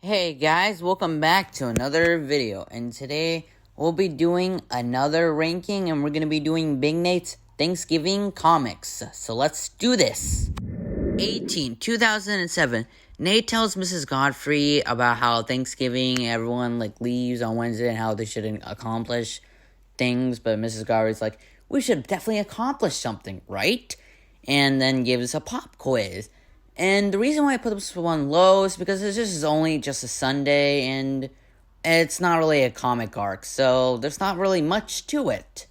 Hey guys, welcome back to another video, and today we'll be doing another ranking, and we're going to be doing Big Nate's Thanksgiving comics. So let's do this. 2007, Nate tells Mrs. Godfrey about how Thanksgiving everyone leaves on Wednesday and how they shouldn't accomplish things, but Mrs. Godfrey's like, we should definitely accomplish something, right? And then gives a pop quiz. And the reason why I put this one low is because it's only just a Sunday, and it's not really a comic arc, so there's not really much to it.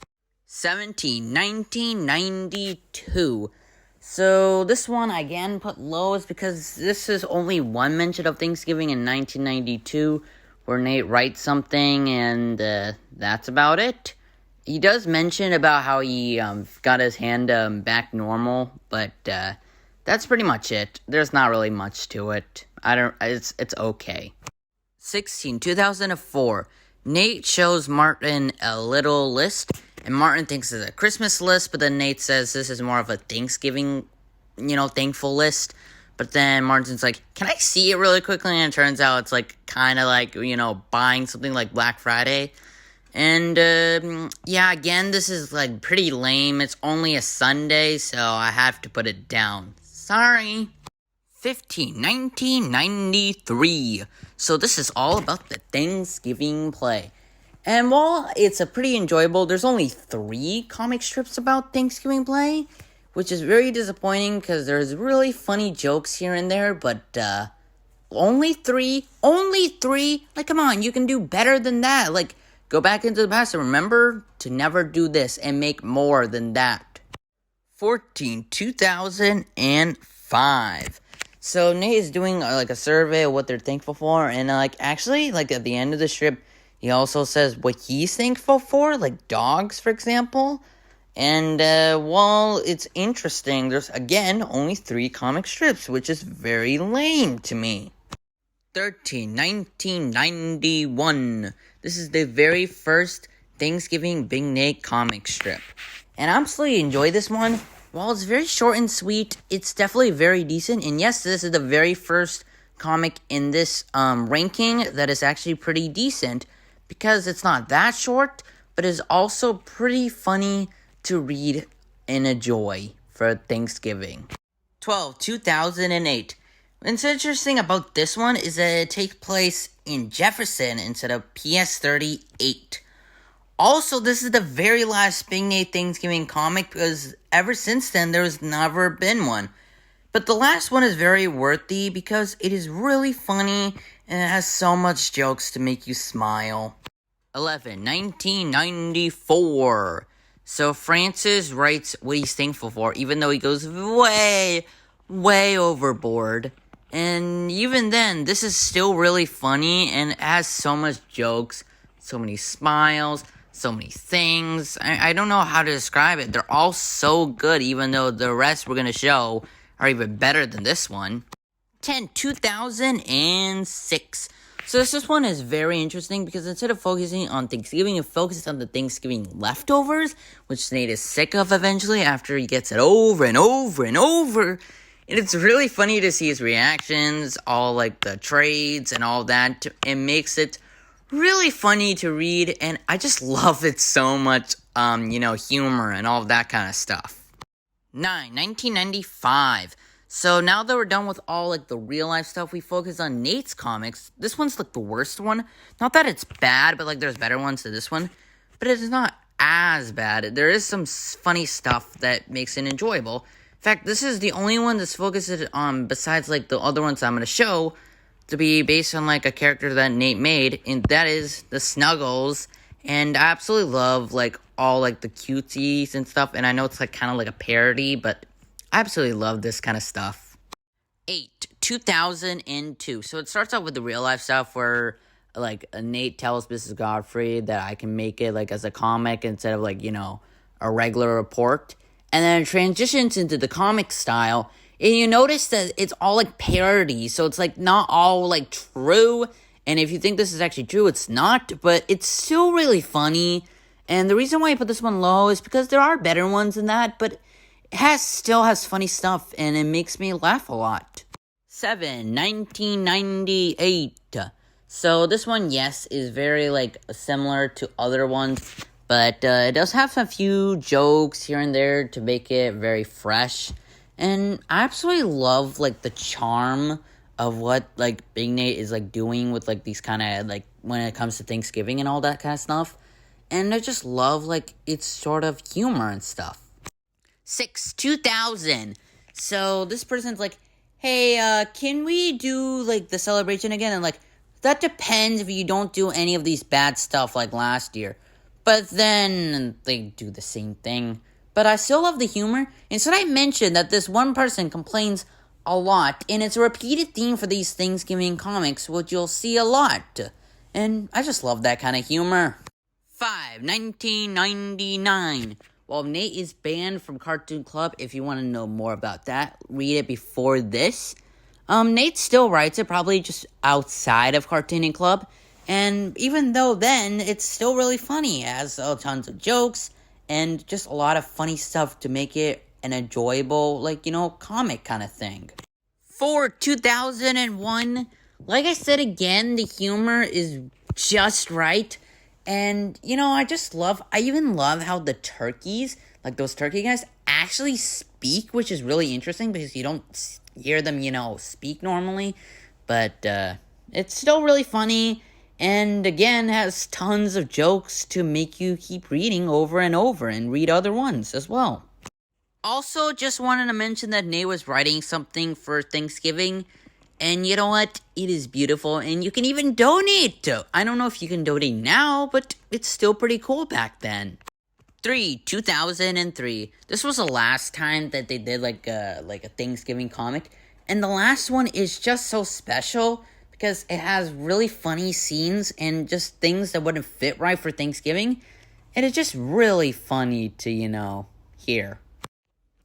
1992. So this one, I again, put low is because this is only one mention of Thanksgiving in 1992, where Nate writes something, and that's about it. He does mention about how he got his hand back normal, but that's pretty much it. There's not really much to it. It's okay. 2004. Nate shows Martin a little list, and Martin thinks it's a Christmas list, but then Nate says this is more of a Thanksgiving, thankful list. But then Martin's like, can I see it really quickly? And it turns out it's kind of buying something like Black Friday. And, yeah, again, this is, pretty lame. It's only a Sunday, so I have to put it down. Sorry. 1993. So this is all about the Thanksgiving play. And while it's a pretty enjoyable, there's only 3 comic strips about Thanksgiving play, which is very disappointing because there's really funny jokes here and there, but, only 3? Only 3? Come on, you can do better than that. Go back into the past and remember to never do this and make more than that. 2005. So Nate is doing a survey of what they're thankful for, and actually at the end of the strip, he also says what he's thankful for, dogs, for example. And while it's interesting, there's again only 3 comic strips, which is very lame to me. 1991. This is the very first Thanksgiving Big Nate comic strip. And I absolutely enjoy this one. While it's very short and sweet, it's definitely very decent. And yes, this is the very first comic in this ranking that is actually pretty decent, because it's not that short, but is also pretty funny to read and enjoy for Thanksgiving. 2008. What's interesting about this one is that it takes place in Jefferson instead of PS 38. Also, this is the very last Big Nate Thanksgiving comic, because ever since then, there's never been one. But the last one is very worthy because it is really funny and it has so much jokes to make you smile. 1994. So Francis writes what he's thankful for, even though he goes way overboard. And even then, this is still really funny and it has so much jokes, so many smiles, so many things. I don't know how to describe it. They're all so good, even though the rest we're going to show are even better than this one. 2006. So this one is very interesting because instead of focusing on Thanksgiving, it focuses on the Thanksgiving leftovers, which Nate is sick of eventually after he gets it over and over and over. And it's really funny to see his reactions, all the trades and all that. It makes it really funny to read, and I just love it so much, humor and all that kind of stuff. 1995. So now that we're done with all, the real-life stuff, we focus on Nate's comics. This one's, the worst one. Not that it's bad, but, there's better ones to this one. But it's not as bad. There is some funny stuff that makes it enjoyable. In fact, this is the only one that's focused on, besides, the other ones I'm going to show, to be based on, a character that Nate made, and that is the Snuggles. And I absolutely love, all, the cuties and stuff, and I know it's, kind of like a parody, but I absolutely love this kind of stuff. 2002. So it starts out with the real-life stuff where, Nate tells Mrs. Godfrey that I can make it, as a comic instead of, a regular report. And then it transitions into the comic style. And you notice that it's all parody, so it's not all true. And if you think this is actually true, it's not, but it's still really funny. And the reason why I put this one low is because there are better ones than that, but it still has funny stuff, and it makes me laugh a lot. 7, 1998. So this one, yes, is very, like, similar to other ones, but it does have a few jokes here and there to make it very fresh. And I absolutely love, like, the charm of what, like, Big Nate is, like, doing with, like, these kind of, like, when it comes to Thanksgiving and all that kind of stuff. And I just love, like, its sort of humor and stuff. 6, 2000. So this person's like, hey, can we do, like, the celebration again? And, like, that depends if you don't do any of these bad stuff like last year. But then they do the same thing. But I still love the humor. And so I mentioned that this one person complains a lot, and it's a repeated theme for these Thanksgiving comics, which you'll see a lot. And I just love that kind of humor. 5, 1999. Well, Nate is banned from Cartoon Club. If you want to know more about that, read it before this. Nate still writes it, probably just outside of Cartooning Club. And even though then, it's still really funny. It has tons of jokes and just a lot of funny stuff to make it an enjoyable, like, comic kind of thing. 4, 2001. Like I said again, the humor is just right. And, I even love how the turkeys, like those turkey guys, actually speak, which is really interesting because you don't hear them, speak normally. But, it's still really funny. And again, has tons of jokes to make you keep reading over and over and read other ones as well. Also, just wanted to mention that Nate was writing something for Thanksgiving. And you know what? It is beautiful, and you can even donate. I don't know if you can donate now, but it's still pretty cool back then. 3, 2003. This was the last time that they did like a Thanksgiving comic. And the last one is just so special because it has really funny scenes and just things that wouldn't fit right for Thanksgiving. And it's just really funny to, hear.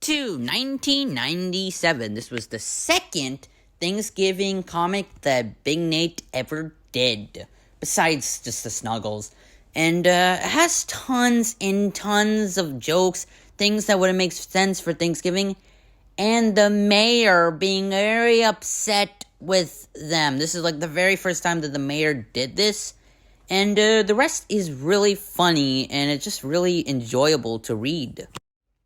2, 1997. This was the second Thanksgiving comic that Big Nate ever did, besides just the Snuggles. And it has tons and tons of jokes, things that wouldn't make sense for Thanksgiving, and the mayor being very upset with them. This is like the very first time that the mayor did this, and the rest is really funny, and it's just really enjoyable to read.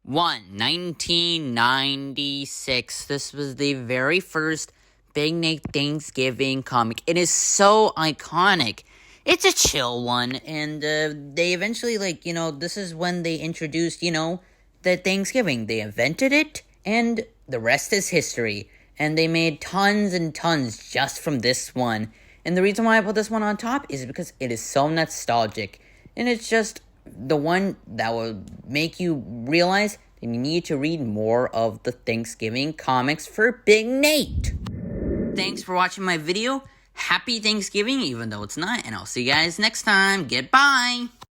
1, 1996. This was the very first Big Nate Thanksgiving comic. It is so iconic. It's a chill one, and they eventually, this is when they introduced, the Thanksgiving. They invented it, and the rest is history. And they made tons and tons just from this one. And the reason why I put this one on top is because it is so nostalgic. And it's just the one that will make you realize that you need to read more of the Thanksgiving comics for Big Nate. Thanks for watching my video. Happy Thanksgiving, even though it's not. And I'll see you guys next time. Goodbye.